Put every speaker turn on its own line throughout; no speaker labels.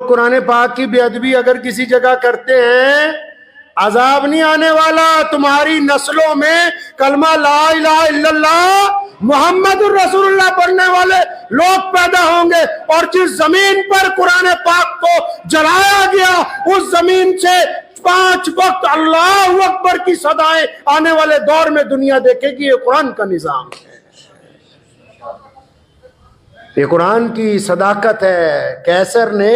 قرآن پاک کی بے ادبی اگر کسی جگہ کرتے ہیں عذاب نہیں آنے والا، تمہاری نسلوں میں کلمہ لا الہ الا اللہ محمد الرسول اللہ پڑھنے والے لوگ پیدا ہوں گے، اور جس زمین پر قرآن پاک کو جلایا گیا اس زمین سے 5 وقت اللہ اکبر کی صدائیں آنے والے دور میں دنیا دیکھے گی۔ یہ قرآن کا نظام ہے، یہ قرآن کی صداقت ہے۔ کیسر نے،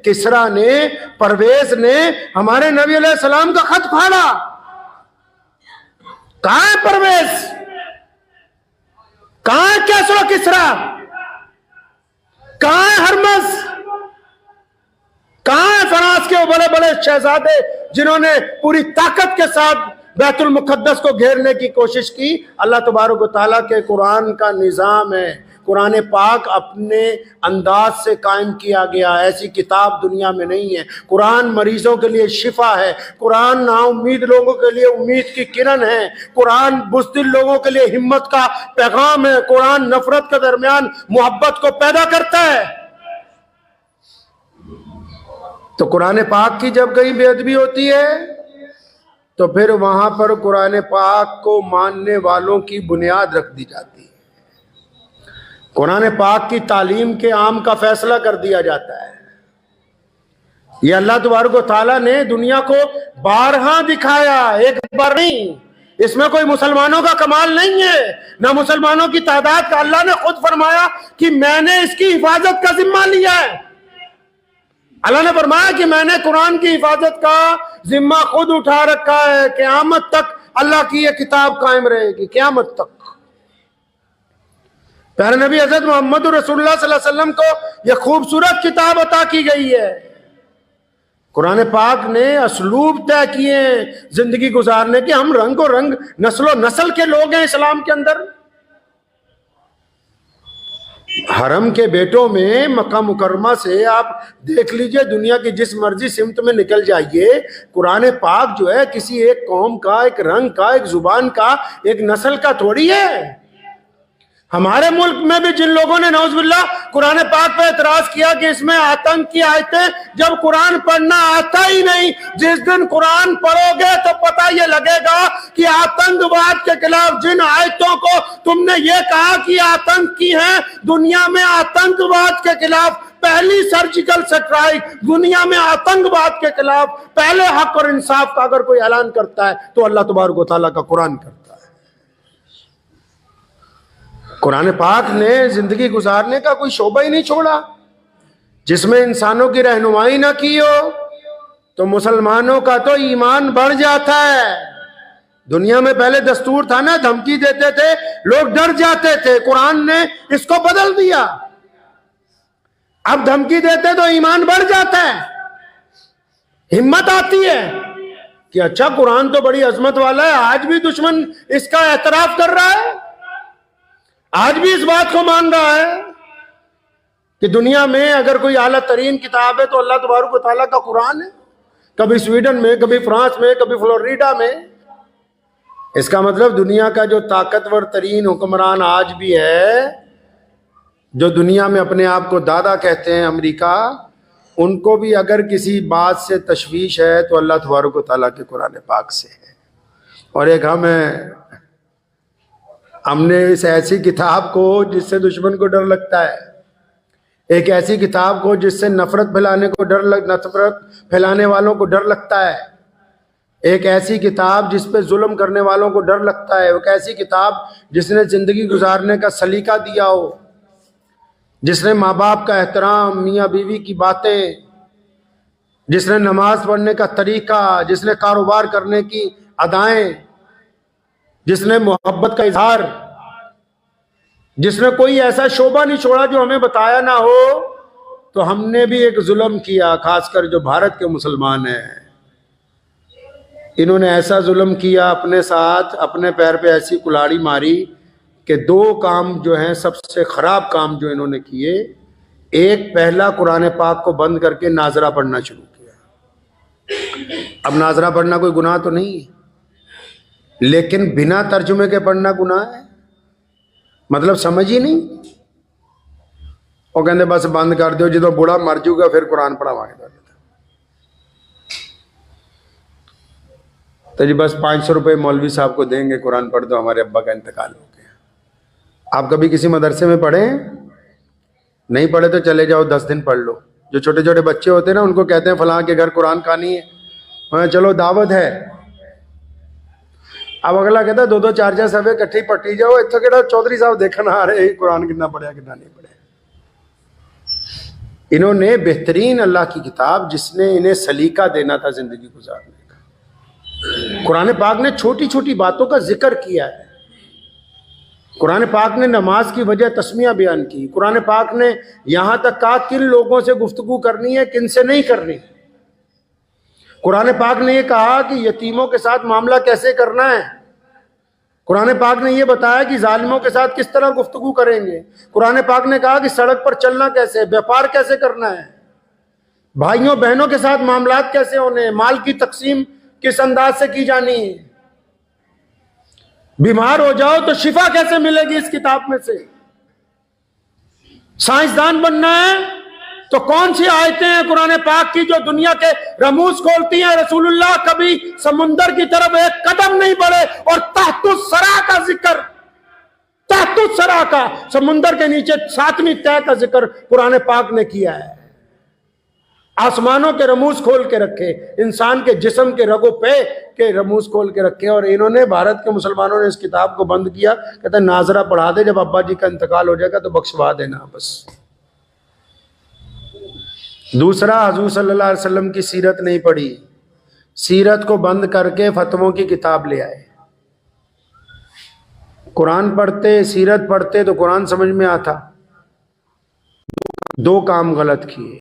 کسرا نے، پرویز نے ہمارے نبی علیہ السلام کا خط پھاڑا۔ کہاں ہے پرویز؟ کہاں ہے کیسر و کسرا؟ کہاں ہے ہرمز؟ کہاں ہے فرانس کے بڑے بڑے شہزادے جنہوں نے پوری طاقت کے ساتھ بیت المقدس کو گھیرنے کی کوشش کی؟ اللہ تبارک و تعالیٰ کے قرآن کا نظام ہے۔ قرآن پاک اپنے انداز سے قائم کیا گیا، ایسی کتاب دنیا میں نہیں ہے۔ قرآن مریضوں کے لیے شفا ہے، قرآن نا امید لوگوں کے لیے امید کی کرن ہے، قرآن بزدل لوگوں کے لیے ہمت کا پیغام ہے، قرآن نفرت کے درمیان محبت کو پیدا کرتا ہے۔ تو قرآن پاک کی جب کہیں بے ادبی ہوتی ہے تو پھر وہاں پر قرآن پاک کو ماننے والوں کی بنیاد رکھ دی جاتی ہے، قرآن پاک کی تعلیم کے عام کا فیصلہ کر دیا جاتا ہے۔ یہ اللہ تبارک و تعالیٰ نے دنیا کو بارہا دکھایا، ایک بار نہیں۔ اس میں کوئی مسلمانوں کا کمال نہیں ہے، نہ مسلمانوں کی تعداد کا۔ اللہ نے خود فرمایا کہ میں نے اس کی حفاظت کا ذمہ لیا ہے۔ اللہ نے فرمایا کہ میں نے قرآن کی حفاظت کا ذمہ خود اٹھا رکھا ہے، قیامت تک اللہ کی یہ کتاب قائم رہے گی، قیامت تک۔ پیارے نبی حضرت محمد رسول اللہ صلی اللہ علیہ وسلم کو یہ خوبصورت کتاب عطا کی گئی ہے۔ قرآن پاک نے اسلوب طے کیے ہیں زندگی گزارنے کے۔ ہم رنگ و رنگ، نسل و نسل کے لوگ ہیں اسلام کے اندر۔ حرم کے بیٹوں میں مکہ مکرمہ سے آپ دیکھ لیجئے، دنیا کی جس مرضی سمت میں نکل جائیے، قرآن پاک جو ہے کسی ایک قوم کا، ایک رنگ کا، ایک زبان کا، ایک نسل کا تھوڑی ہے۔ ہمارے ملک میں بھی جن لوگوں نے نعوذ باللہ قرآن پاک پہ اعتراض کیا کہ اس میں آتنک کی آیتیں، جب قرآن پڑھنا آتا ہی نہیں، جس دن قرآن پڑھو گے تو پتہ یہ لگے گا کہ آتنک واد کے خلاف جن آیتوں کو تم نے یہ کہا کہ آتنک کی ہیں، دنیا میں آتنک واد کے خلاف پہلی سرجیکل سٹرائک، دنیا میں آتنک واد کے خلاف پہلے حق اور انصاف کا اگر کوئی اعلان کرتا ہے تو اللہ تبارک و تعالیٰ کا قرآن کرتا ہے۔ قرآن پاک نے زندگی گزارنے کا کوئی شعبہ ہی نہیں چھوڑا جس میں انسانوں کی رہنمائی نہ کی ہو، تو مسلمانوں کا تو ایمان بڑھ جاتا ہے۔ دنیا میں پہلے دستور تھا نا، دھمکی دیتے تھے، لوگ ڈر جاتے تھے، قرآن نے اس کو بدل دیا۔ اب دھمکی دیتے تو ایمان بڑھ جاتا ہے، ہمت آتی ہے کہ اچھا قرآن تو بڑی عظمت والا ہے، آج بھی دشمن اس کا اعتراف کر رہا ہے، آج بھی اس بات کو مان رہا ہے کہ دنیا میں اگر کوئی اعلیٰ ترین کتاب ہے تو اللہ تبارک و تعالیٰ کا قرآن ہے۔ کبھی سویڈن میں، کبھی فرانس میں، کبھی فلوریڈا میں۔ اس کا مطلب دنیا کا جو طاقتور ترین حکمران آج بھی ہے، جو دنیا میں اپنے آپ کو دادا کہتے ہیں، امریکہ، ان کو بھی اگر کسی بات سے تشویش ہے تو اللہ تبارک و تعالیٰ کے قرآن پاک سے ہے۔ اور ایک ہم نے اس ایسی کتاب کو جس سے دشمن کو ڈر لگتا ہے، ایک ایسی کتاب کو جس سے نفرت پھیلانے والوں کو ڈر لگتا ہے، ایک ایسی کتاب جس پہ ظلم کرنے والوں کو ڈر لگتا ہے، ایک ایسی کتاب جس نے زندگی گزارنے کا سلیقہ دیا ہو، جس نے ماں باپ کا احترام، میاں بیوی کی باتیں، جس نے نماز پڑھنے کا طریقہ، جس نے کاروبار کرنے کی ادائیں، جس نے محبت کا اظہار، جس نے کوئی ایسا شعبہ نہیں چھوڑا جو ہمیں بتایا نہ ہو۔ تو ہم نے بھی ایک ظلم کیا، خاص کر جو بھارت کے مسلمان ہیں، انہوں نے ایسا ظلم کیا اپنے ساتھ، اپنے پیر پہ ایسی کلاڑی ماری کہ 2 کام جو ہیں سب سے خراب کام جو انہوں نے کیے۔ ایک، پہلا قرآن پاک کو بند کر کے ناظرہ پڑھنا شروع کیا۔ اب ناظرہ پڑھنا کوئی گناہ تو نہیں ہے، لیکن بنا ترجمے کے پڑھنا گناہ ہے، مطلب سمجھ ہی نہیں۔ وہ کہتے بس بند کر دو، جدو بوڑھا مر جائے گا پھر قرآن پڑھاوا گے تو جی بس 500 روپے مولوی صاحب کو دیں گے، قرآن پڑھ دو، ہمارے ابا کا انتقال ہو گیا۔ آپ کبھی کسی مدرسے میں پڑھے ہیں؟ نہیں پڑھے تو چلے جاؤ 10 دن پڑھ لو۔ جو چھوٹے چھوٹے بچے ہوتے ہیں نا، ان کو کہتے ہیں فلاں کے گھر قرآن خوانی ہے، ہاں چلو دعوت ہے، اب اگلا کہتا ہے 2 4 صفحے کٹھی پٹی جاؤ، اتنا کہڑا چودھری صاحب دیکھنا آ رہے قرآن کتنا پڑھیا کتنا نہیں پڑھیا۔ انہوں نے بہترین اللہ کی کتاب، جس نے انہیں سلیقہ دینا تھا زندگی گزارنے کا، قرآن پاک نے چھوٹی چھوٹی باتوں کا ذکر کیا ہے۔ قرآن پاک نے نماز کی وجہ تسمیہ بیان کی، قرآن پاک نے یہاں تک کہا کن لوگوں سے گفتگو کرنی ہے، کن سے نہیں کرنی۔ قرآن پاک نے یہ کہا کہ یتیموں کے ساتھ معاملہ کیسے کرنا ہے، قرآن پاک نے یہ بتایا کہ ظالموں کے ساتھ کس طرح گفتگو کریں گے، قرآن پاک نے کہا کہ سڑک پر چلنا کیسے، بیپار کیسے کرنا ہے، بھائیوں بہنوں کے ساتھ معاملات کیسے ہونے ہیں، مال کی تقسیم کس انداز سے کی جانی ہے، بیمار ہو جاؤ تو شفا کیسے ملے گی اس کتاب میں سے، سائنسدان بننا ہے تو کون سی آیتیں ہیں قرآن پاک کی جو دنیا کے رموز کھولتی ہیں۔ رسول اللہ کبھی سمندر کی طرف ایک قدم نہیں بڑھے، اور تحت الثری کا ذکر، تحت الثری کا، سمندر کے نیچے 7ویں تہ کا ذکر قرآن پاک نے کیا ہے۔ آسمانوں کے رموز کھول کے رکھے، انسان کے جسم کے رگ و پے کے رموز کھول کے رکھے، اور انہوں نے بھارت کے مسلمانوں نے اس کتاب کو بند کیا، کہتے ہیں ناظرہ پڑھا دے، جب ابا جی کا انتقال ہو جائے گا تو بخشوا دینا بس۔ دوسرا، حضور صلی اللہ علیہ وسلم کی سیرت نہیں پڑھی، سیرت کو بند کر کے فتووں کی کتاب لے آئے۔ قرآن پڑھتے، سیرت پڑھتے تو قرآن سمجھ میں آتا، 2 کام غلط کیے۔